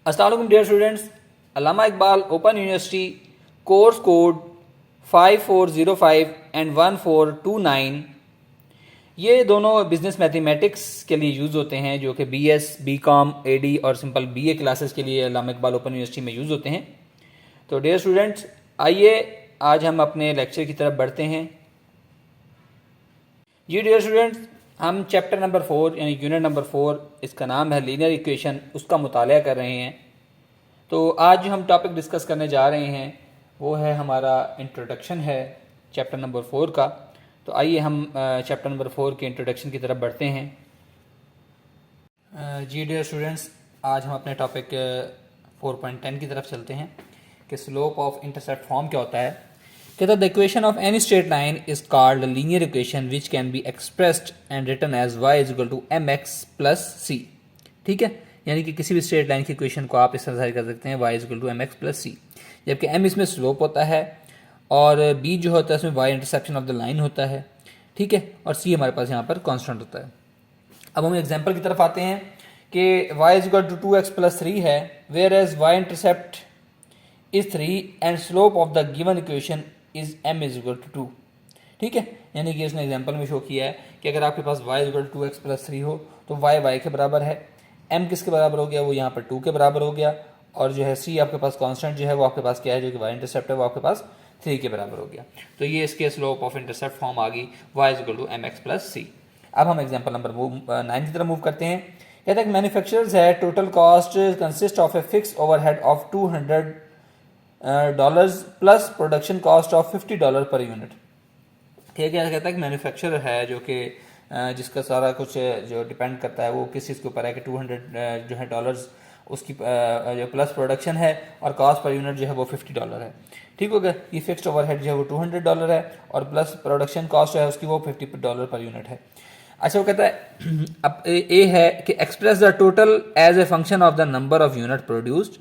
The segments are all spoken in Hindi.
अस्सलाम वालेकुम dear students. Allama Iqbal open university course code 5405 and 1429 ये दोनों बिजनेस मैथमेटिक्स के लिए यूज़ होते हैं, जो कि बीएस, बीकॉम, एडी और सिंपल बीए क्लासेस के लिए अल्लामा इकबाल ओपन यूनिवर्सिटी में यूज़ होते हैं। तो डियर स्टूडेंट्स, आइए आज हम अपने लेक्चर की तरफ बढ़ते हैं। जी डियर स्टूडेंट्स, हम चैप्टर नंबर 4 यानी यूनिट नंबर 4, इसका नाम है लीनियर इक्वेशन, उसका मुताला कर रहे हैं। तो आज जो हम टॉपिक डिस्कस करने जा रहे हैं वो है हमारा इंट्रोडक्शन है चैप्टर नंबर 4 का। तो आइए हम चैप्टर नंबर 4 के इंट्रोडक्शन की तरफ बढ़ते हैं। जी डियर स्टूडेंट्स, आज हम अपने टॉपिक 4.10 की तरफ चलते हैं कि स्लोप ऑफ इंटरसेप्ट फॉर्म क्या होता है। कहता the equation of any straight line is called linear equation which can be expressed and written as y is equal to mx plus c। ठीक है, यानी कि किसी भी स्ट्रेट लाइन की इक्वेशन को आप इस तरह जाहिर कर सकते हैं y is equal to mx plus c, जबकि m इसमें स्लोप होता है और b जो होता है इसमें y intersection of the line होता है। ठीक है, और c हमारे पास यहाँ पर कांस्टेंट होता है। अब हम एग्जांपल की तरफ आते हैं कि y is equal to 2x plus 3 है, whereas y intercept is 3 and slope of the given equation is m is equal to 2। ठीक है, यानी कि इसने एग्जांपल में शो किया है कि अगर आपके पास y is equal to 2x plus 3 हो तो y के बराबर है, m किसके बराबर हो गया, वो यहाँ पर 2 के बराबर हो गया, और जो है c आपके पास कांस्टेंट जो है वो आपके पास क्या है, जो कि y इंटरसेप्ट है वो आपके पास 3 के बराबर हो गया। तो ये इसके स्लोप ऑफ इंटरसेप्ट फॉर्म आ गई y is equal to mx plus c। अब हम एग्जाम्पल नंबर 9 की तरफ मूव करते हैं। कहता है कि मैन्युफैक्चरर्स है total cost consist of a fix overhead of $200 plus production cost of $50 per unit. ठीक है, कहता है कि मैन्युफैक्चरर है जो कि जिसका सारा कुछ जो डिपेंड करता है वो किस चीज़ के ऊपर है कि 200 जो है डॉलर्स उसकी जो प्लस प्रोडक्शन है और कॉस्ट पर यूनिट जो है वो $50 है। ठीक हो गया, ये फिक्स्ड ओवरहेड जो है वो $200 है और प्लस प्रोडक्शन कॉस्ट है उसकी वो $50 पर यूनिट है। अच्छा, वो कहता है अब ए है कि express the total as a function of the number of unit produced,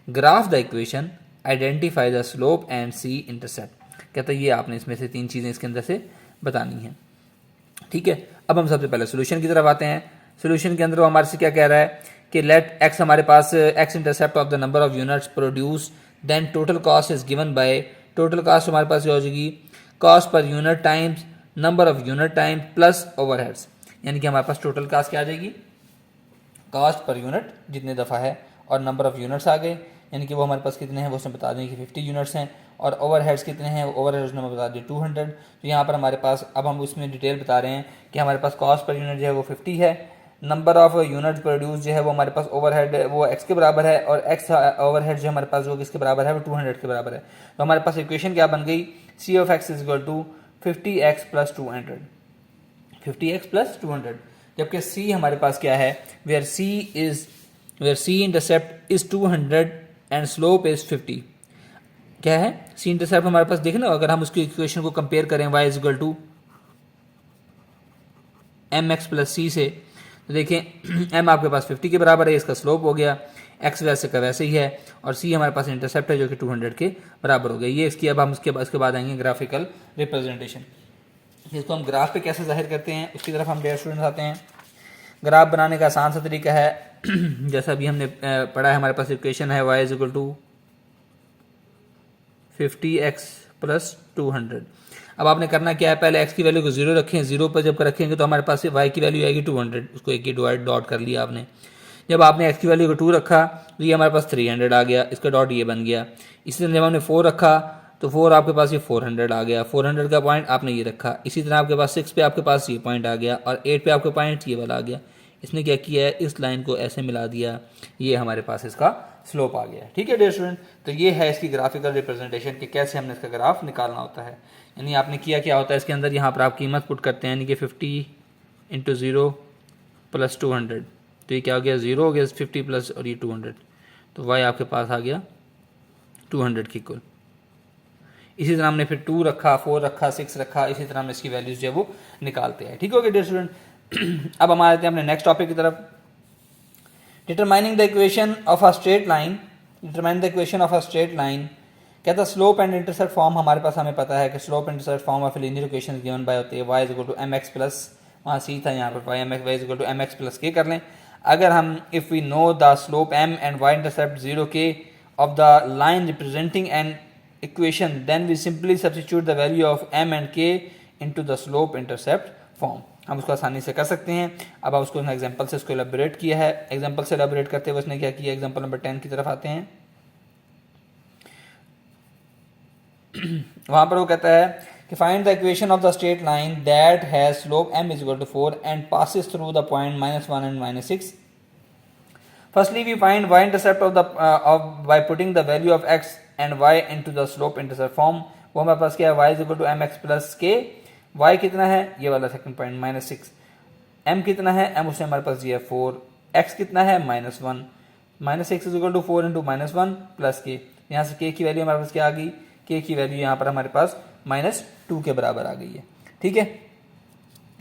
graph the equation, identify the slope and c intercept. कहता है ये आपने इसमें से 3 चीज़ें इसके अंदर से बतानी है। ठीक है, अब हम सबसे पहले सोल्यूशन की तरफ आते हैं। सोल्यूशन के अंदर वो हमारे से क्या कह रहा है कि लेट x हमारे पास x intercept of the number of units produce, then total cost is given by, total cost हमारे पास क्या हो जाएगी, cost per unit times number of unit time plus overheads, यानी कि हमारे पास टोटल कॉस्ट क्या आ जाएगी, कॉस्ट पर यूनिट जितने दफ़ा है और नंबर ऑफ यूनिट्स आ गए, यानी कि वो हमारे पास कितने हैं वो उसने बता दें कि 50 यूनिट्स हैं, और ओवरहेड्स कितने हैं, ओवरहेड्स ने बता दिए 200। तो यहाँ पर हमारे पास अब हम उसमें डिटेल बता रहे हैं कि हमारे पास कॉस्ट पर यूनिट जो है वो 50 है, नंबर ऑफ यूनिट प्रोड्यूस जो है वो हमारे पास ओवरहेड वो x के बराबर है, और x ओवरहेड जो हमारे पास वो किसके बराबर है, वो 200 के बराबर है। तो हमारे पास इक्वेशन क्या बन गई, c of x is equal to 50x plus 200, 50x plus 200, जबकि c हमारे पास क्या है, where c intercept is 200 and slope is 50। क्या है, c इंटरसेप्ट हमारे पास देखना, अगर हम उसकी इक्वेशन को कंपेयर करें y is equal to mx plus c से, तो देखें m आपके पास 50 के बराबर है, इसका स्लोप हो गया, x वैसे का वैसे ही है, और c हमारे पास इंटरसेप्ट है जो कि 200 के बराबर हो गया। ये इसकी अब हम इसके बाद आएंगे ग्राफिकल रिप्रेजेंटेशन, जिसको हम ग्राफ पे कैसे जाहिर करते हैं उसकी तरफ हम डियर स्टूडेंट्स आते हैं। ग्राफ बनाने का आसान सा तरीका है जैसा अभी हमने पढ़ा है, हमारे पास इक्वेशन है y is equal to 50x plus 200। अब आपने करना क्या है, पहले x की वैल्यू को 0 रखें, 0 पर जब रखेंगे तो हमारे पास y की वैल्यू आएगी 200, उसको एक ही डॉट कर लिया आपने। जब आपने x की वैल्यू को 2 रखा तो ये हमारे पास 300 आ गया, इसका डॉट ये बन गया। इसी तरह जब हमने 4 रखा तो 4 आपके पास ये 400 आ गया, 400 का पॉइंट आपने ये रखा। इसी तरह आपके पास 6 पे आपके पास ये पॉइंट आ गया, और 8 पे आपके पॉइंट ये वाला आ गया। इसने क्या किया है, इस लाइन को ऐसे मिला दिया, ये हमारे पास इसका स्लोप आ गया। ठीक है डियर स्टूडेंट, तो ये है इसकी ग्राफिकल रिप्रेजेंटेशन कि कैसे हमने इसका ग्राफ निकालना होता है। यानी आपने किया क्या होता है इसके अंदर, यहाँ पर आप कीमत पुट करते हैं, यानी कि 50 इंटू 0 प्लस 200, तो ये क्या हो गया, 0 हो गया 50 प्लस और ये 200, तो y आपके पास आ गया 200 के इक्वल। इसी तरह हमने फिर 2 रखा, 4 रखा, 6 रखा, इसी तरह हम इसकी वैल्यूज जो है वो निकालते हैं। ठीक हो गया डियर स्टूडेंट। अब हम आते हैं अपने नेक्स्ट टॉपिक की तरफ। Determining the equation of a straight line, determine the equation of a straight line. कहता है स्लोप एंड इंटरसेप्ट फॉर्म हमारे पास हमें पता है कि slope and intercept form of linear equation given by होती है y is equal to mx plus, वहाँ c था यहाँ पर y is equal to mx plus के कर लें। अगर हम if we know the slope m and y intercept 0k of the line representing an equation, then we simply substitute the value of m and k into the slope intercept form. हम उसको आसानी से कर सकते हैं. अब आप उसको एग्जांपल से इसको एलाबोरेट किया है. एग्जांपल से एलाबोरेट करते हुए उसने क्या किया, एग्जांपल नंबर 10 की तरफ आते हैं. वहां पर वो कहता है कि find the equation of the straight line that has slope m is equal to 4 and passes through the point -1 and -6. Firstly, we find y-intercept by putting the value of x and y into the slope-intercept form. वो हमारे पास क्या है, y is equal to mx plus k. y कितना है, ये वाला सेकंड पॉइंट -6. m कितना है, m उसने हमारे पास दिया 4. x कितना है, -1. -6 is equal to 4 into -1 plus k. यहाँ से k की वैल्यू हमारे पास क्या आ गई, k की वैल्यू यहाँ पर हमारे पास -2 के बराबर आ गई है. ठीक है,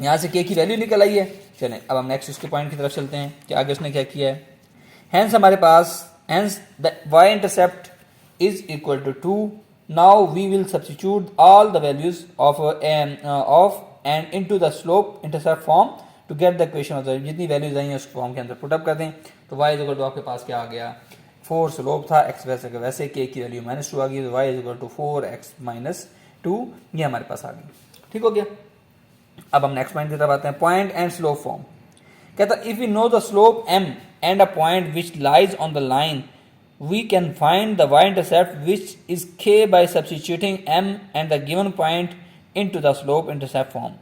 यहाँ से k की वैल्यू निकल आई है. चलें अब हम नेक्स्ट उसके पॉइंट की तरफ चलते हैं कि आगे उसने क्या किया है. Hence हमारे पास hence the y-intercept is equal to 2. Now we will substitute all the values of and into the slope intercept form to get the equation of the जितनी वैल्यूज आई हैं उस फॉर्म के अंदर पुटअप कर दें. तो y is equal to आपके पास क्या आ गया, 4 स्लोप था, x वैसे के वैसे, k की वैल्यू -2 आ गई, तो y is equal to 4x - 2 ये हमारे पास आ गई. ठीक हो गया. अब हम नेक्स्ट पॉइंट की तरफ आते हैं. Point and slope form. कहता if we know the slope m and a point which lies on the line, we can find the y-intercept which is k by substituting m and the given point into the slope intercept form.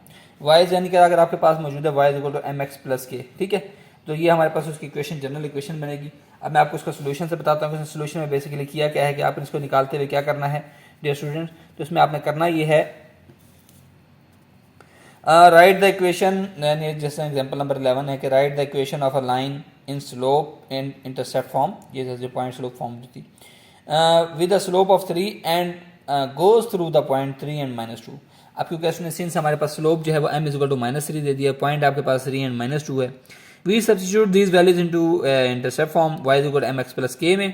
y यानी कि अगर आपके पास मौजूद है y is equal to mx plus k. ठीक है, तो ये हमारे पास उसकी इक्वेशन, जनरल इक्वेशन बनेगी. अब मैं आपको उसका सोल्यूशन से बताता हूँ कि सोल्यूशन में बेसिकली किया क्या है कि आप इसको निकालते हुए क्या करना है डियर स्टूडेंट्स. तो इसमें आपने करना ये है, राइट द इक्वेशन, जैसे एग्जांपल नंबर 11 है कि right the equation of a line in slope and intercept form. ये जो पॉइंट स्लोप फॉर्म थी with the slope of 3 and goes through the point 3 and -2. अब क्योंकि उसने सिंस हमारे पास स्लोप जो है वो m इज इक्वल टू -3 दे दिया, पॉइंट आपके पास 3 एंड -2 है. We substitute these values into intercept form. y is equal to mx plus k में,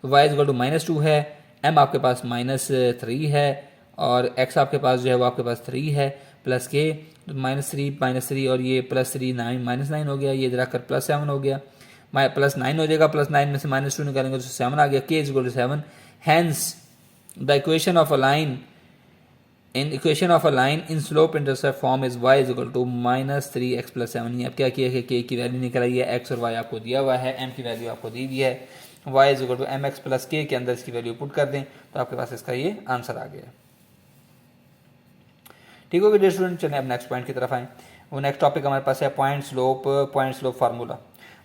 तो y इज इक्वल टू -2 है, m आपके पास -3 है और x आपके पास जो है वो आपके पास 3 है प्लस k, तो -3 और ये +3 -9 हो गया, ये इधर आकर +7 हो गया, +9 हो जाएगा, +9 में से -2 निकालेंगे तो 7 आ गया. k is equal to 7. Hence the equation of a line in slope intercept form is y is equal to -3x + 7. ये अब क्या किया है, k की वैल्यू निकल आई है, x और y आपको दिया हुआ है, m की वैल्यू आपको दी हुई है, y is equal to mx + k के अंदर इसकी वैल्यू पुट कर दें तो आपके पास इसका ये आंसर आ गया. ठीक हो गया स्टूडेंट. चलें अब नेक्स्ट पॉइंट की तरफ आएँ. वो नेक्स्ट टॉपिक हमारे पास है point slope formula.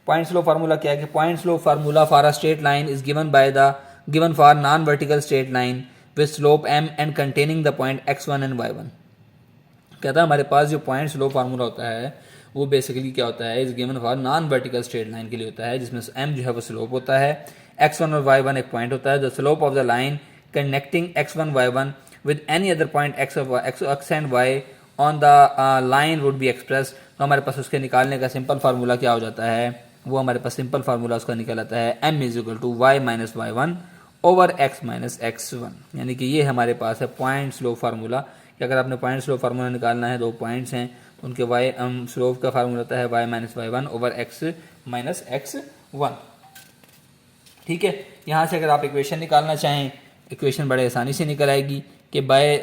Point slope formula क्या है कि point slope formula for a straight line is given for non vertical straight line with slope m and containing the point x1 and y1. कहता है हमारे पास जो पॉइंट स्लोप फार्मूला होता है वो बेसिकली क्या होता है, is given for non vertical straight line के लिए होता है, जिसमें m जो है वो स्लोप होता है, x1 और y1 एक पॉइंट होता है. The slope of the line connecting x1 y1 with any other point x and y on the line would be expressed. तो हमारे पास उसके निकालने का सिंपल फार्मूला क्या हो जाता है, वो हमारे पास सिंपल फार्मूला उसका निकल आता है m is equal to y minus y1 over x minus x1. यानी कि ये हमारे पास है पॉइंट स्लोप फार्मूला कि अगर आपने पॉइंट स्लोप फार्मूला निकालना है, दो पॉइंट्स हैं उनके y स्लोप का फार्मूला होता है y minus y1 over x minus x1. ठीक है, यहाँ से अगर आप इक्वेशन निकालना चाहें, इक्वेशन बड़े आसानी से निकल आएगी कि by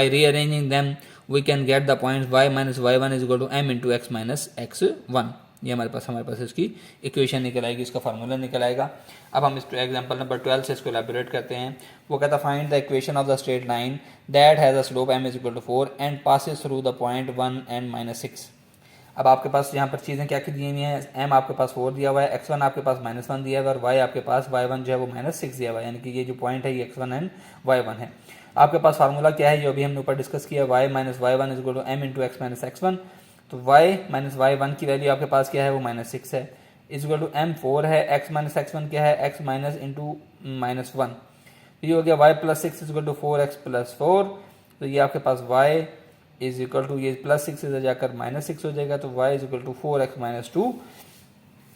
rearranging them we can get the point y minus y1 is equal to m into x minus x1. ये हमारे पास इसकी इक्वेशन निकल आएगी, इसका फार्मूला निकल आएगा. अब हम इस एग्जांपल नंबर 12 से इसको एलैबोरेट करते हैं. वो कहता है find the equation of the straight line that has a slope m is equal to 4 and passes through the point 1 and -6. अब आपके पास यहाँ पर चीज़ें क्या की दी हुई हैं, m आपके पास 4 दिया हुआ है, x1 आपके पास -1 दिया हुआ है और y आपके पास y1 जो है वो -6 दिया हुआ है. यानी कि ये जो पॉइंट है ये x1 एंड y1 है. आपके पास फार्मूला क्या है, जो अभी हमने ऊपर डिस्कस किया, y minus y1 is equal to m into x minus x1. तो y माइनस y1 की वैल्यू आपके पास क्या है, वो -6 है, इज इक्वल टू m 4 है, x माइनस x1 क्या है, x माइनस इंटू -1. ये हो गया y plus 6 is equal to 4x plus 4. तो ये आपके पास y इज इक्वल टू ये +6 से जाकर -6 हो जाएगा, तो y is equal to 4x minus 2.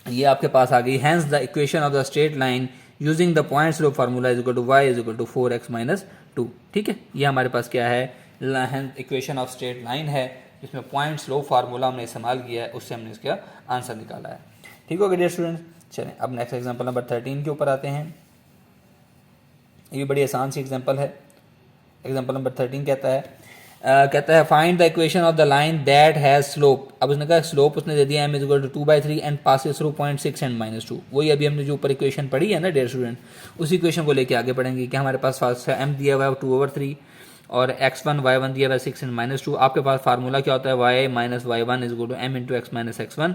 ये आपके पास आ गई. Hence the equation of the straight line using the point slope formula is equal to y is equal to 4x minus 2. ठीक है, ये हमारे पास क्या है, इक्वेशन ऑफ स्ट्रेट लाइन है जिसमें पॉइंट स्लोप फार्मूला हमने इस्तेमाल किया है, उससे हमने इसका आंसर निकाला है। ठीक हो गया डियर स्टूडेंट्स। चलें अब नेक्स्ट एग्जांपल नंबर 13 के ऊपर आते हैं। ये भी बड़ी आसान सी एग्जांपल है। एग्जांपल नंबर 13 कहता है find the equation of the line that has slope. अब उसने कहा स्लोप उसने दे दिया m is equal to 2/3 and passes through 0.6 and -2। वही अभी हमने जो ऊपर इक्वेशन पढ़ी है ना डियर स्टूडेंट, उसी इक्वेशन को लेके आगे पढ़ेंगे कि हमारे पास m दिया हुआ है 2/3 और x1 y1 दिया हुआ है 6 एंड -2। आपके पास फार्मूला क्या होता है y minus y1 is equal to m into x minus x1।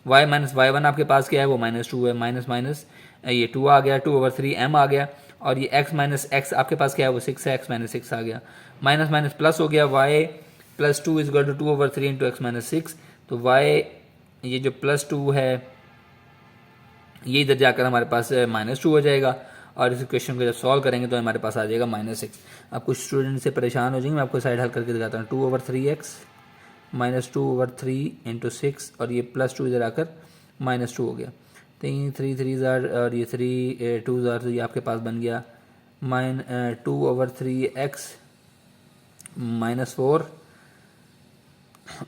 y minus y1 आपके पास क्या है, वो -2 है, माइनस माइनस ये 2 आ गया, 2/3 m आ गया, और ये x माइनस x आपके पास क्या है, वो 6 है, x माइनस 6 आ गया, माइनस माइनस प्लस हो गया, y plus 2 is equal to 2/3 into x minus 6। तो y ये जो प्लस 2 है ये इधर जाकर हमारे पास -2 हो जाएगा, और इस इक्वेशन को जब सॉल्व करेंगे तो हमारे पास आ जाएगा -6। अब कुछ स्टूडेंट से परेशान हो जाएंगे, मैं आपको साइड हल करके दिखाता हूँ। 2/3x माइनस 2/3 इंटू 6 और ये प्लस 2 इधर आकर -2 हो गया, 3 3 और ये 3 2 तो ये आपके पास बन गया 2/3x -4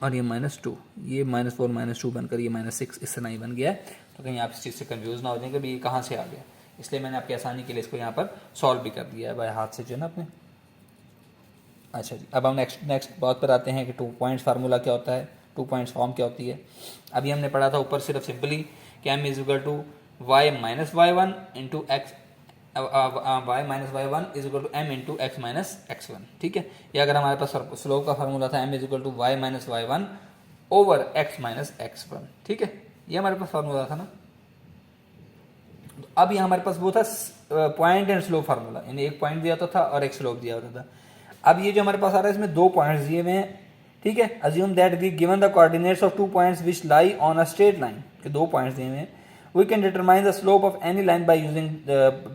और ये -2, ये -4 -2 बनकर ये -6 इस तरह ही बन गया है। तो कहीं आप इस चीज़ से कंफ्यूज ना हो जाएंगे भी ये कहाँ से आ गया, इसलिए मैंने आपकी आसानी के लिए इसको यहाँ पर सॉल्व भी कर दिया है भाई हाथ से जो है ना अपने। अच्छा जी, अब हम नेक्स्ट बात पर आते हैं कि 2 पॉइंट्स फार्मूला क्या होता है, 2 पॉइंट्स फॉर्म क्या होती है। अभी हमने पढ़ा था ऊपर सिर्फ सिंपली कि m is equal to y minus y1 into x y minus y1 is equal to m into x minus x1। ठीक है, ये अगर हमारे पास स्लोप का फार्मूला था m is equal to y minus y1 over x minus x1। ठीक है, ये हमारे पास फार्मूला था ना। अब ये हमारे पास वो था पॉइंट एंड स्लोप फार्मूला, यानी एक पॉइंट दिया होता था और एक स्लोप दिया होता था। अब ये जो हमारे पास आ रहा है इसमें 2 पॉइंट्स दिए हुए हैं। ठीक है, assume that we given the coordinates of 2 points which lie on a straight line, के 2 पॉइंट्स दिए हुए हैं। We can determine the slope of any line by using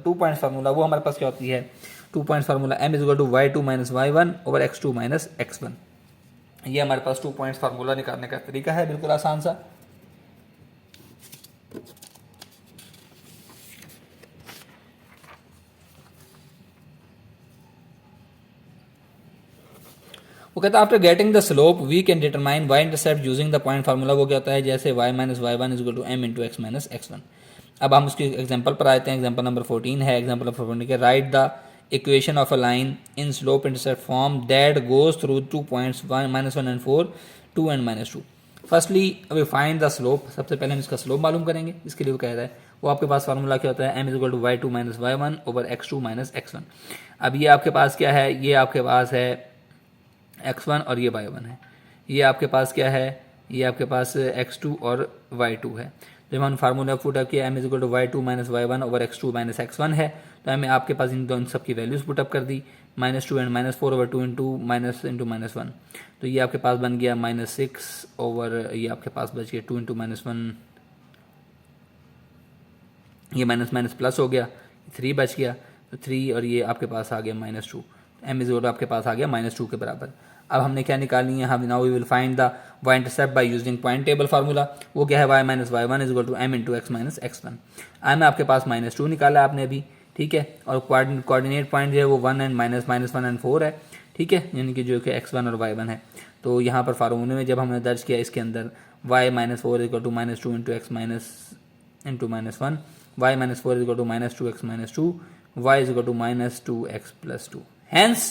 2 points formula. वो हमारे पास क्या होती है, 2 points formula m is equal to y2 minus y1 over x2 minus x1। ये हमारे पास 2 पॉइंट्स फार्मूला निकालने का तरीका है, बिल्कुल आसान सा। वो कहता है after getting the slope we can determine y intercept using the point formula. वो क्या होता है, जैसे y minus y1 is equal to m into x minus x1। अब हम उसके एग्जांपल पर आते हैं। एग्जांपल नंबर 14 है। एग्जांपल नंबर 14 के write the equation of a line in slope intercept form that goes through 2 points -1 and 4 2 and -2। Firstly we find the slope. सबसे पहले हम इसका स्लोप मालूम करेंगे। इसके लिए वो कह रहा है, वो आपके पास फार्मूला क्या होता है, m is equal to y2 minus y1 over x2 minus x1। अब ये आपके पास क्या है, ये आपके पास है x1 और ये y1 है। ये आपके पास क्या है, ये आपके पास x2 और y2 है। जब हम फार्मूला पुटअप किया m is equal to y2 minus y1 over x2 minus x1 है, तो हमें आपके पास इन दोनों सब की वैल्यूज पुटअप कर दी, -2 एंड -4 ओवर 2 इंटू -1। तो ये आपके पास बन गया -6 ओवर, ये आपके पास बच गया 2 इंटू -1, ये माइनस माइनस प्लस हो गया, 3 बच गया, तो 3 और ये आपके पास आ गया -2। m इज इक्वल आपके पास आ गया -2 के बराबर। अब हमने क्या निकालनी है, हम now we will find the y intercept by using point table formula. वो क्या है, y minus y1 is equal to m into x minus x1। m आपके पास -2 निकाला आपने अभी, ठीक है, और कोऑर्डिनेट पॉइंट जो है वो 1 एंड -1 एंड 4 है, ठीक है, यानी कि जो कि x1 और y1 है। तो यहाँ पर फार्मूले में जब हमने दर्ज किया इसके अंदर y minus 4 is equal to -2 into x minus into -1, y minus 4 is equal to minus 2x minus 2, y is equal to minus 2x plus 2. Hence,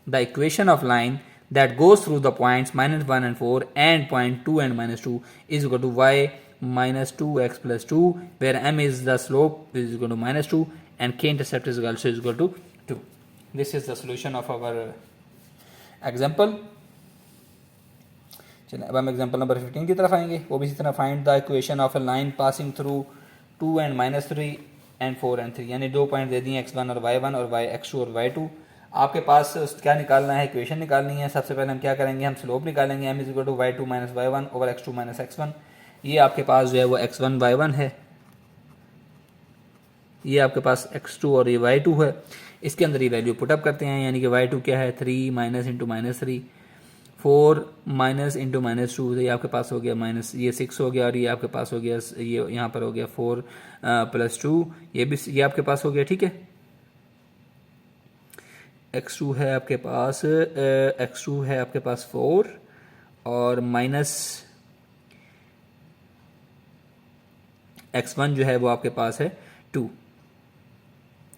the equation of line that goes through the points -1 and 4 and point 2 and -2 is equal to y minus 2x plus 2, where m is the slope is equal to -2 and k-intercept is also equal to 2. This is the solution of our example. चलिए अब हम एग्जाम्पल नंबर 15 की तरफ आएंगे। वो भी इसी तरह find the equation of a line passing through 2 and -3 and 4 and 3, यानी 2 पॉइंट दे दिए x1 और y1 और x2 और y2। आपके पास क्या निकालना है, इक्वेशन निकालनी है। सबसे पहले हम क्या करेंगे, हम स्लोप निकालेंगे, m is equal to y2 minus y1 over x2 minus x1। ये आपके पास जो है वो x1 y1 है, ये आपके पास x2 और ये y2 है। इसके अंदर ये वैल्यू पुटअप करते हैं, यानी कि y2 क्या है 3 माइनस इंटू -3, 4 माइनस इंटू -2, तो ये आपके पास हो गया माइनस, ये 6 हो गया, और ये आपके पास हो गया, ये यहाँ पर हो गया 4 प्लस 2, ये भी ये आपके पास हो गया, ठीक है। x2 है आपके पास 4, और माइनस x1 जो है वो आपके पास है 2।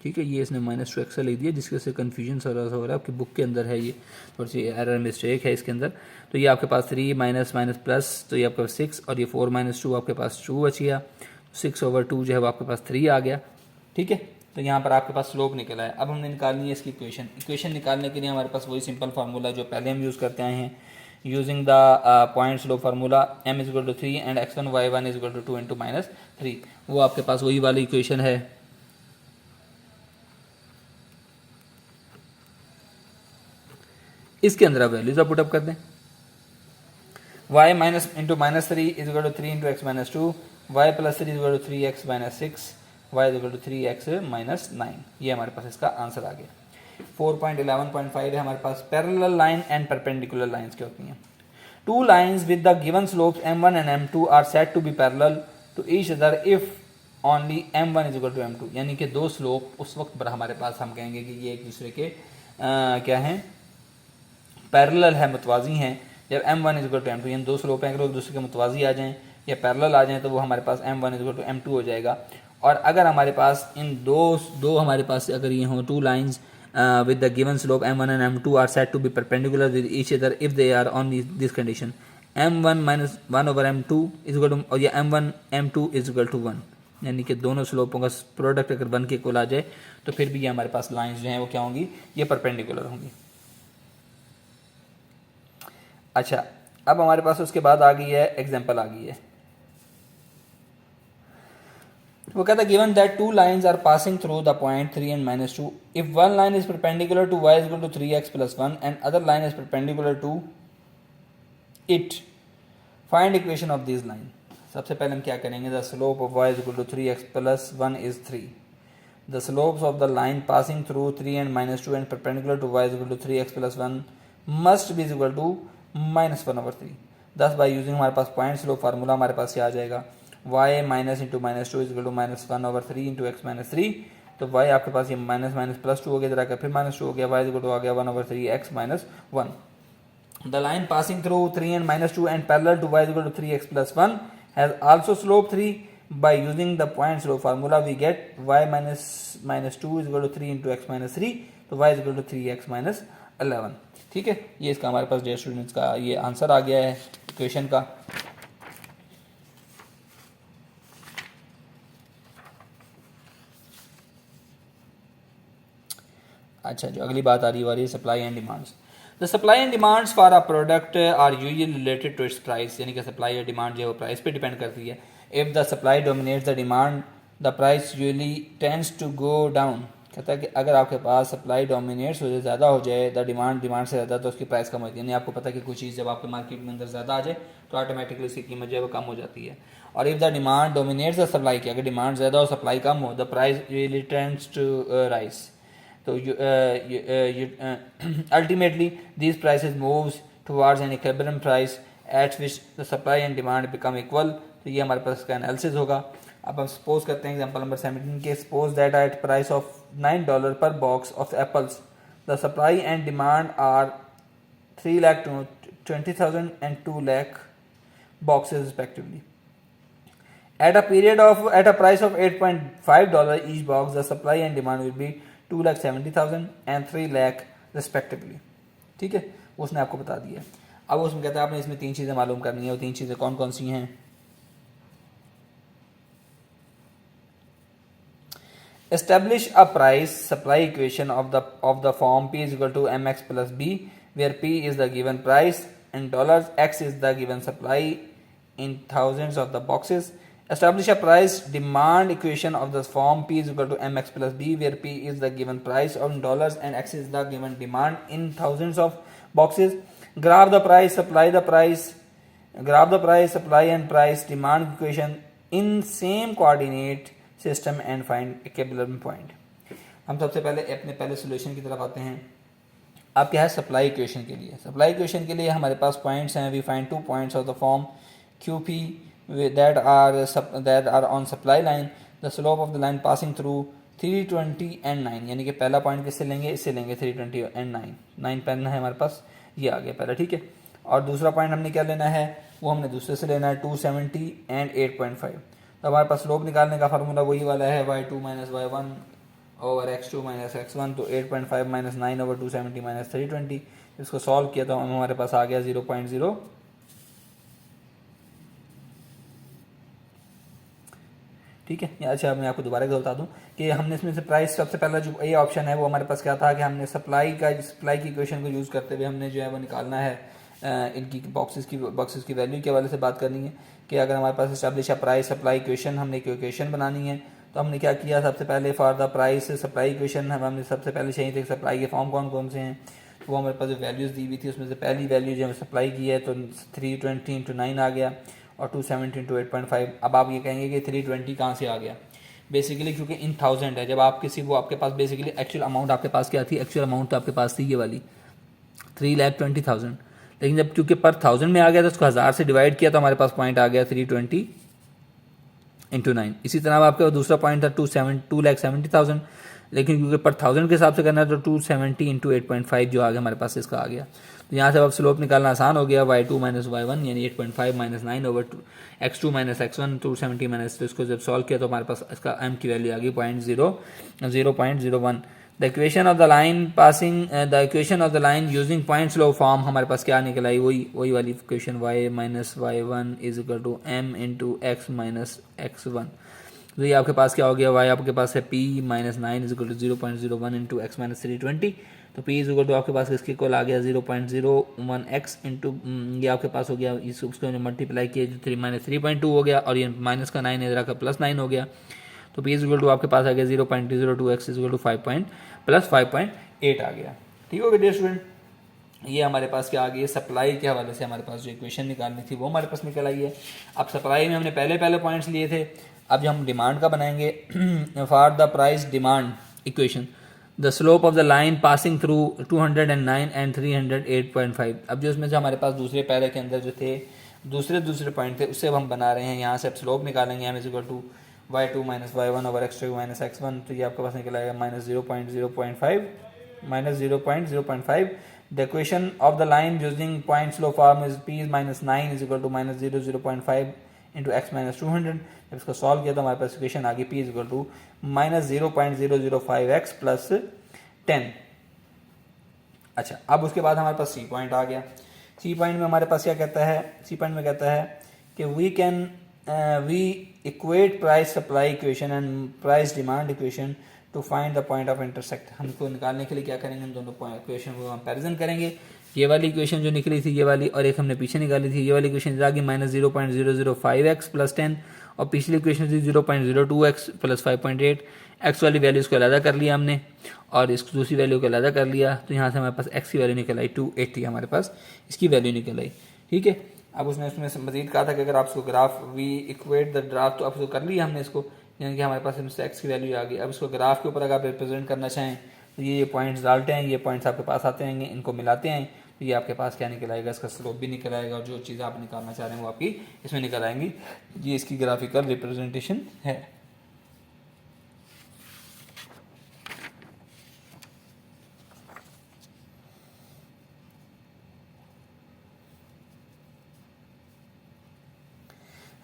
ठीक है, ये इसने माइनस 2 लिख दिया, जिसके से कन्फ्यूजन सा हो रहा है। आपकी बुक के अंदर है, ये थोड़ी सी एरर मिस्टेक है इसके अंदर। तो ये आपके पास 3 माइनस माइनस प्लस, तो ये आपके पास 6, और ये 4 माइनस 2 आपके पास 2 बच गया। 6/2 जो है वो आपके पास 3 आ गया। ठीक है, तो यहाँ पर आपके पास स्लोप निकला है। अब हमने निकालनी है इसकी इक्वेशन निकालने के लिए हमारे पास वही सिंपल फार्मूला जो पहले हम यूज़ करते आए हैं, using the point slope formula m=3 and x1 y1=2 × -3। वो आपके पास वही वाली इक्वेशन है। इसके अंदर आप वैल्यूज आप पुटअप कर दें। y minus into -3 = 3 × x-2, y + 3 = 3x - 6, y = 3x - 9। ये हमारे पास इसका आंसर आ गया। 4.11.5 है हमारे पास। Parallel line and perpendicular lines क्या होती हैं? Two lines with the given slopes m1 and m2 are said to be parallel to each other if only m1 = m2। यानी कि दो स्लोप उस वक्त पर हमारे पास हम कहेंगे कि ये एक दूसरे के क्या हैं, पैरेलल है, मुतवाज़ी हैं। जब m1 = m2, यानी दो स्लोप हैं, अगर एक दूसरे के मुतवाज़ी आ जाएं या पैरेलल आ जाएं तो वो हमारे पास m1 = m2 हो जाएगा। और अगर हमारे पास इन दो हमारे पास अगर ये हों two lines with the given slope m1 and m2 are said to be perpendicular with each other if they are on this condition, m1 - 1/m2 = और या m1 m2 = 1। यानी कि दोनों स्लोपों का प्रोडक्ट अगर 1 के इक्वल आ जाए तो फिर भी ये हमारे पास लाइंस जो हैं वो क्या होंगी, ये परपेंडिकुलर होंगी। अच्छा, अब हमारे पास उसके बाद आ गई है एग्जांपल आ गई है। वो कहता है given that two lines are passing through the point 3 and -2, if one line is perpendicular to y = 3x + 1 and other line is perpendicular to it, find equation of this line. सबसे पहले हम क्या करेंगे, the slope of y = 3x + 1 is 3। The slopes of the line passing through 3 and -2 and perpendicular to y = 3x + 1 must be equal to -1/3। दस बाय यूजिंग हमारे पास पॉइंट स्लोप फार्मूला हमारे पास ये आ जाएगा, y माइनस इंटू -2 = -1/3 × x - 3। तो y आपके पास ये माइनस माइनस +2 हो गया, इधर आकर फिर -2 हो गया, y = आ गया 1/3 x - 1। The line passing through 3 and -2 and parallel to y = 3x + 1 has also slope 3। By using the point slope formula we get y - 2 = 3 × x - 3, तो y = 3x - 11। ठीक है, ये इसका हमारे पास डियर स्टूडेंट्स का ये आंसर आ गया है इक्वेशन का। अच्छा, जो अगली बात आ रही है supply and demands. The supply and demands for a product are usually related to its price. यानी कि सप्लाई और डिमांड जो है वो प्राइस पे डिपेंड करती है। If the supply dominates the demand the price usually tends to go down. कहता है कि अगर आपके पास सप्लाई डोमिनेट्स हो जाए, ज़्यादा हो जाए, द डिमांड से ज़्यादा, तो उसकी प्राइस कम होती है। यानी आपको पता है कि कोई चीज़ जब आपके मार्केट में अंदर ज़्यादा आ जाए तो ऑटोमेटिकली उसकी कीमत जो है वो कम हो जाती है। और if the demand dominates the supply, की अगर डिमांड ज़्यादा हो सप्लाई कम हो, the price usually tends to rise. तो ultimately these prices moves towards an equilibrium price at which the supply and demand become equal। तो ये हमारे पास इसका एनालिसिस होगा। अब हम सपोज करते हैं एग्जांपल नंबर 17 के, suppose that at price of $9 per box of apples the supply and demand are 3,20,000 and 2 lakh boxes respectively। At a price of $8.5 each box, the supply and demand will be 2,70,000 and 3 lakh respectively। ठीक है, उसने आपको बता दिया। अब उसमें कहता है आपने इसमें तीन चीज़ें मालूम करनी है। वो तीन चीज़ें कौन कौन सी हैं? Establish a price supply equation of the form P = mx + b, where P is the given price in dollars, x is the given supply in thousands of the boxes। Establish a price demand equation of the form P = mx + b, where P is the given price in dollars and x is the given demand in thousands of boxes। Graph the price, supply and price demand equation in same coordinate system and find equilibrium point. हम सबसे पहले अपने पहले सोल्यूशन की तरफ आते हैं। अब क्या है सप्लाई इक्वेशन के लिए? सप्लाई इक्वेशन के लिए हमारे पास पॉइंट्स हैं। We find 2 points of the form QP that are on supply line, the slope of the line passing through 320 and 9। यानी कि पहला पॉइंट किससे लेंगे? इससे लेंगे 320 and 9 पेन है हमारे पास, ये आ गया पहला। ठीक है, और दूसरा पॉइंट हमने क्या लेना है, वो हमने दूसरे से लेना है 270 एंड 8.5। तो हमारे पास स्लोप निकालने का फार्मूला वही वाला है y2 minus y1 over x2 minus x1। तो 8.5 माइनस 9 ओवर 270 माइनस 320, इसको सॉल्व किया तो हमारे पास आ गया 0.0। ठीक है। अच्छा मैं आपको दोबारा बता दूं कि हमने इसमें से प्राइस, सबसे पहला जो ये ऑप्शन है वो हमारे पास क्या था कि हमने सप्लाई की इक्वेशन को यूज़ करते हुए हमने जो है वो निकालना है इनकी बॉक्सेस की वैल्यू के हवाले से बात करनी है कि अगर हमारे पास इस्टेब्लिश है प्राइस सप्लाई इक्वेशन, हमने इक्वेशन बनानी है। तो हमने क्या किया, सबसे पहले for the price supply equation हमने सबसे पहले चाहिए थे सप्लाई के फॉर्म कौन कौन से हैं। तो वो हमारे पास जो वैल्यूज़ दी हुई थी उसमें से पहली वैल्यू जो हमें सप्लाई की है तो 320 इंटू 9 आ गया और 270 इंटू 8.5। अब आप ये कहेंगे कि 320 कहाँ से आ गया, बेसिकली क्योंकि इन 1000 है। जब आप किसी वो आपके पास बेसिकली एक्चुअल अमाउंट आपके पास क्या थी, एक्चुअल अमाउंट तो आपके पास थी ये वाली 3,20,000, लेकिन जब क्योंकि पर 1000 में आ गया तो उसको 1000 से डिवाइड किया तो हमारे पास पॉइंट आ गया 320 इंटू 9। इसी तरह आपका दूसरा पॉइंट था 2,70,000, लेकिन क्योंकि पर 1000 के हिसाब से करना है तो 270 इंटू 8.5 जो आ गया हमारे पास इसका आ गया। तो यहाँ से अब स्लोप निकालना आसान हो गया, y2 माइनस y1 यानी 8.5 minus 9 over x2 minus x1 270 minus. तो इसको जब सॉल्व किया तो हमारे पास इसका m की वैल्यू आ गई 0.01। The equation of the line passing the equation of the line using point slope form हमारे पास क्या निकल आई, वही वाली equation y minus y1 is equal to m into x minus x1। तो ये आपके पास क्या हो गया, y आपके पास है p minus 9 is equal to 0.01 into x minus 320। तो p इज इक्वल टू आपके पास इसके इक्वल आ गया 0.01x इंटू ये आपके पास हो गया, उसको मल्टीप्लाई किया जो 3 हो गया और ये माइनस का 9 इधर का प्लस 9 हो गया। तो p इज इक्वल टू आपके पास आ गया 0.02x इज इक्वल टू 5.8 आ गया। ठीक हो गया डियर स्टूडेंट। ये हमारे पास क्या आ गई है, सप्लाई के हवाले से हमारे पास जो इक्वेशन निकालनी थी वो हमारे पास निकल आई है। अब सप्लाई में हमने पहले पॉइंट्स लिए थे, अब जो हम डिमांड का बनाएंगे for the price demand equation the slope of the line passing through 209 and 308.5। अब जो इसमें से हमारे पास दूसरे पैरे के अंदर जो थे दूसरे पॉइंट थे उससे अब हम बना रहे हैं, यहाँ से अब स्लोप निकालेंगे हम is equal to y2 minus y1 over x2 minus x1। तो ये आपके पास निकल आएगा minus 0.05। The equation of the line using point slope form is p minus 9 is equal to minus 0.5 into x minus 200। जब इसको सॉल्व किया तो हमारे पास इक्वेशन आ गई p is equal to minus 0.005x plus 10। अच्छा अब उसके बाद हमारे पास c पॉइंट आ गया। c पॉइंट में हमारे पास क्या कहता है, c पॉइंट में कहता है कि we equate price supply equation and price demand equation to find the point of intersect. हमको निकालने के लिए क्या करेंगे, हम दोनों इक्वेशन को कंपैरिजन करेंगे। ये वाली इक्वेशन जो निकली थी ये वाली, और एक हमने पीछे निकाली थी ये वाली इक्वेशन आ गई माइनस 0.005x प्लस 10 और पिछली इक्वेशन थी 0.02x प्लस 5.8। एक्स वाली वैल्यूज़ को अलग कर लिया हमने और इस दूसरी वैल्यू को अलग कर लिया। तो यहाँ से हमारे पास एक्स की वैल्यू निकल आई 280, हमारे पास इसकी वैल्यू निकल आई। ठीक है। अब उसने उसमें मजीद कहा था कि अगर आप इसको graph we equate the graph, तो आप इसको कर लिया हमने इसको, यानी कि हमारे पास इसमें एक्स की वैल्यू आ गई। अब इसको ग्राफ के ऊपर अगर आप रिप्रेजेंट करना चाहें तो ये पॉइंट्स डालते हैं, ये पॉइंट्स आपके पास आते हैं, इनको मिलाते हैं तो ये आपके पास क्या निकल आएगा, इसका स्लोप भी निकल आएगा और जो चीज़ आप निकालना चाह रहे हैं वो आपकी इसमें निकल आएंगी। ये इसकी ग्राफिकल रिप्रेजेंटेशन है।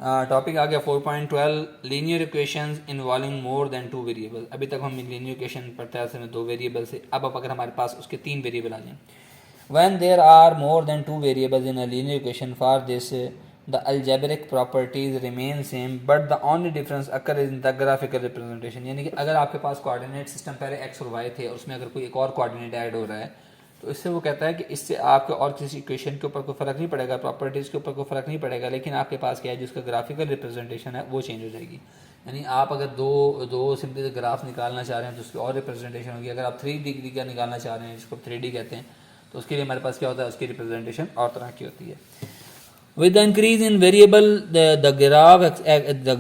टॉपिक आ गया 4.12 लीनियर इक्वेशंस इन्वॉल्विंग मोर देन 2 वेरिएबल। अभी तक हम लीनियर इक्वेशन पढ़ते हैं में 2 वेरिएबल से, अब अगर हमारे पास उसके 3 वेरिएबल आ जाएं। When there are more than 2 variables in a linear equation for this the algebraic properties remain same but the only difference occur in the graphical representation. यानी कि अगर आपके पास कोऑर्डिनेट सिस्टम पहले एक्स और वाई थे और उसमें अगर कोई एक और कोऑर्डिनेट ऐड हो रहा है तो इससे वो कहता है कि इससे आपके और किसी इक्वेशन के ऊपर कोई फ़र्क नहीं पड़ेगा, प्रॉपर्टीज़ के ऊपर कोई फ़र्क नहीं पड़ेगा, लेकिन आपके पास क्या है जिसका ग्राफिकल रिप्रेजेंटेशन है वो चेंज हो जाएगी। यानी आप अगर दो सिंपली से ग्राफ निकालना चाह रहे हैं तो उसकी और रिप्रेजेंटेशन होगी। अगर आप 3 डिग्री का निकालना चाह रहे हैं जिसको 3D कहते हैं तो उसके लिए हमारे पास क्या होता है, उसकी रिप्रेजेंटेशन और तरह की होती है। With the increase in variable, the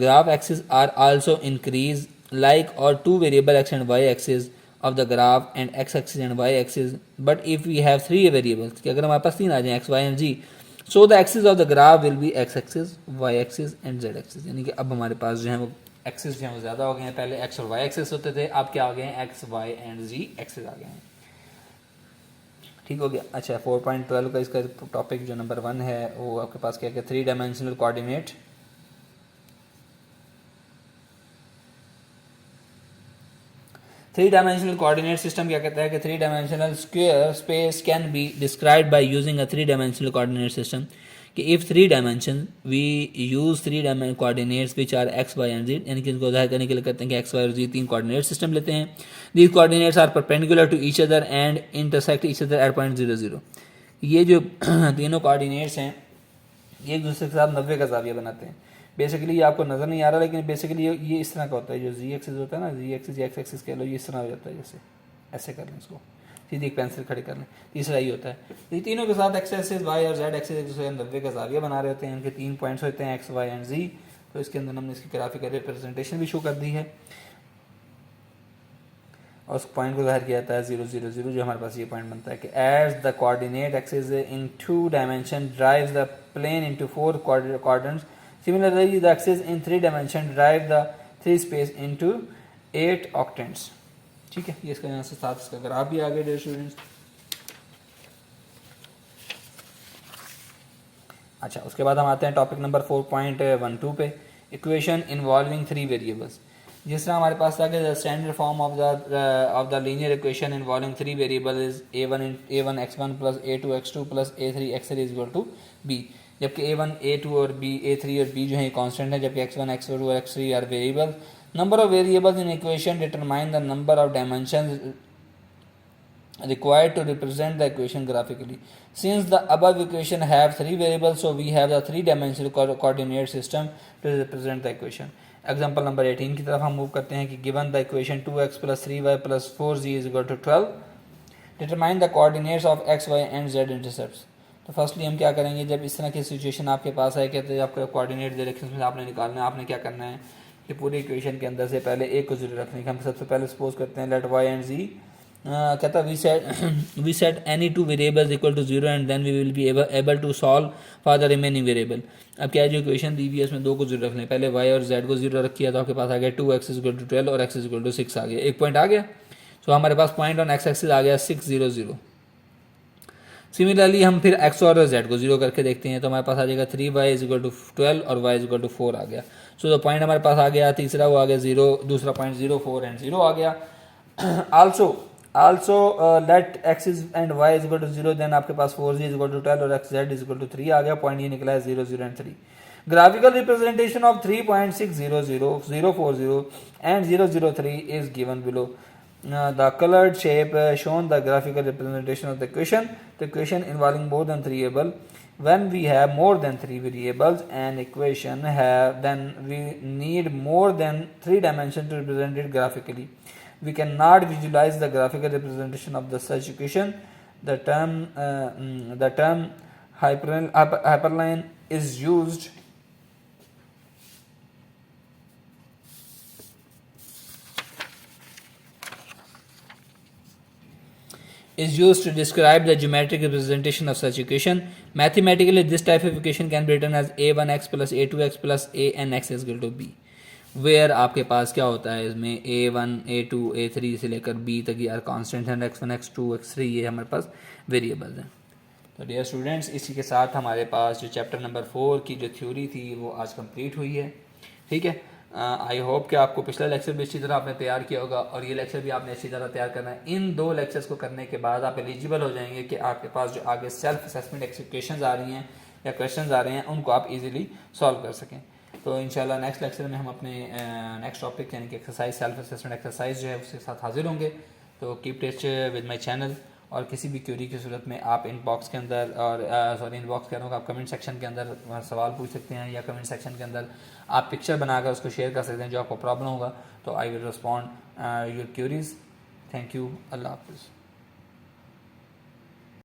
graph axes are also increased like or 2 variable x and y axis of the graph and x axis and y axis. But if we have 3 variables, कि अगर हमारे पास 3 आ जाएं x, y and z, so the axis of the graph will be x axis, y axis and z axis। यानी कि अब हमारे पास जो है वो एक्सिस जो है वो ज़्यादा हो गए हैं। पहले x और y एक्सिस होते थे, अब क्या आ गए हैं x, y and z axis आ गए हैं। ठीक हो गया। अच्छा 4.12 का इसका टॉपिक जो नंबर 1 है वो आपके पास क्या क्या 3 dimensional coordinate. Three dimensional coordinate system क्या कहता है कि 3 dimensional square space can be described by using a 3 dimensional coordinate system कि if 3 dimension we use 3 dimensional coordinates which are X Y and Z, यानी कि इनको ज़ाहिर करने के लिए कहते हैं कि एक्स वाई और जी 3 कोऑर्डिनेट सिस्टम लेते हैं। These coordinates are perpendicular to each other and intersect each other at point 0 0। ये जो तीनों कोऑर्डिनेट्स हैं ये एक दूसरे के साथ 90 का ज़ाविया बनाते हैं। बेसिकली ये आपको नज़र नहीं आ रहा, लेकिन बेसिकली ये इस तरह का होता है। जो जी एक्सिस होता है ना, जी एक्सिस एक्स एक्सिस कह लो, ये इस तरह हो जाता है। जैसे ऐसे कर लें इसको, सीधी एक पेंसिल खड़ी कर लें, तीसरा ही होता है। ये तीनों के साथ एक्स एक्सिस वाई और जेड एक्सिस एक दूसरे का 90 का ज़ाविया बना रहे होते हैं। इनके 3 पॉइंट्स होते हैं एक्स वाई एंड जी। तो इसके अंदर हमने इसकी ग्राफिकल रिप्रेजेंटेशन भी शो कर दी है और उस पॉइंट को ज़ाहिर किया जाता है 0 0 0। जो हमारे पास ये पॉइंट बनता है कि as the coordinate axes in 2 dimension drives the plane into 4 quadrants, similarly the axes in 3 dimension drive the 3 space into 8 octants. ठीक है, ये इसका यहाँ से साथ इसका ग्राफ भी आ गया डियर स्टूडेंट्स। अच्छा उसके बाद हम आते हैं टॉपिक नंबर 4.12 पे, इक्वेशन इन्वॉल्विंग 3 वेरिएबल्स। जिस तरह हमारे पास था कि the standard form of the linear equation involving 3 variable is a1 x1 plus a2 x2 plus a3 x3 is equal to b, जबकि a1 a2 और b a3 और b जो है कांस्टेंट है, जबकि x1 x2 और x3 are variable. Number of variables in equation determine the number of dimensions required to represent the equation graphically. Since the above equation have 3 variables, so we have the 3-dimensional coordinate system to represent the equation. Example number 18 की तरफ हम मूव करते हैं कि given the equation 2x plus 3y plus 4z is equal to 12, determine the coordinates of x, y and z intercepts. तो फर्स्टली हम क्या करेंगे, जब इस तरह की सिचुएशन आपके पास है, कहते हैं आपको कोऑर्डिनेट डायरेक्शन में आपने निकालना है, आपने क्या करना है कि पूरी इक्वेशन के अंदर से पहले एक को जीरो रखने का। हम सबसे पहले सपोज करते हैं लेट y एंड z, कहता है we set any 2 variables equal to 0 and then we will be able to solve for the remaining variable. अब क्या है, जो इक्वेशन दी हुई है इसमें 2 को 0 रखने, पहले y और z को 0 रखिए तो आपके पास आ गया 2x इक्वल टू 12 और x इक्वल टू 6 आ गया, एक पॉइंट आ गया। सो हमारे पास पॉइंट ऑन x एक्सिस आ गया 6 0 0। सिमिलरली हम फिर x और z को 0 करके देखते हैं तो हमारे पास आ जाएगा 3y इज इक्वल टू 12 और y इज इक्वल टू 4 आ गया। सो द पॉइंट हमारे पास आ गया, तीसरा वो आ गया 0, दूसरा पॉइंट 0 4 एंड 0 आ गया। also let x is and y is equal to 0, then आपके पास 4z is equal to 12 और xz is equal to 3 आ गया। पॉइंट ये निकला है 0 0 and 3। Graphical representation of 3.600 040 and 003 is given below. The colored shape shown the graphical representation of the equation. The equation involving more than 3 variables. When we have more than 3 variables and equation then we need more than 3 dimensions to represent it graphically. We cannot visualize the graphical representation of the such equation. The term hyperline is used to describe the geometric representation of such equation. Mathematically, this type of equation can be written as a1x plus a2x plus anx is equal to b, where आपके पास क्या होता है इसमें a1 a2 a3 से लेकर b तक यार कांस्टेंट है, x1 x2 x3 ये हमारे पास वेरिएबल्स हैं। तो डियर स्टूडेंट्स, इसी के साथ हमारे पास जो चैप्टर नंबर 4 की जो थ्योरी थी वो आज कंप्लीट हुई है। ठीक है, आई होप कि आपको पिछला लेक्चर भी अच्छी तरह आपने तैयार किया होगा और ये लेक्चर भी आपने अच्छी तरह तैयार करना है। इन 2 लेक्चर्स को करने के बाद आप एलिजिबल हो जाएंगे कि आपके पास जो आगे सेल्फ असेसमेंट एक्सपेक्टेशंस आ रही हैं या क्वेश्चंस आ रहे हैं उनको आप इजीली सॉल्व कर सकें। तो इंशाल्लाह नेक्स्ट लेक्चर में हम अपने नेक्स्ट टॉपिक यानी कि एक्सरसाइज सेल्फ असेसमेंट एक्सरसाइज जो है उसके साथ हाजिर होंगे। तो keep touch with my channel, और किसी भी क्वेरी की सूरत में आप इनबॉक्स के अंदर और इनबॉक्स कह रहा हूँ, आप कमेंट सेक्शन के अंदर सवाल पूछ सकते हैं या कमेंट सेक्शन के अंदर आप पिक्चर बनाकर उसको शेयर कर सकते हैं जो आपको प्रॉब्लम होगा। तो I will respond your queries. Thank you, Allah हाफिज़।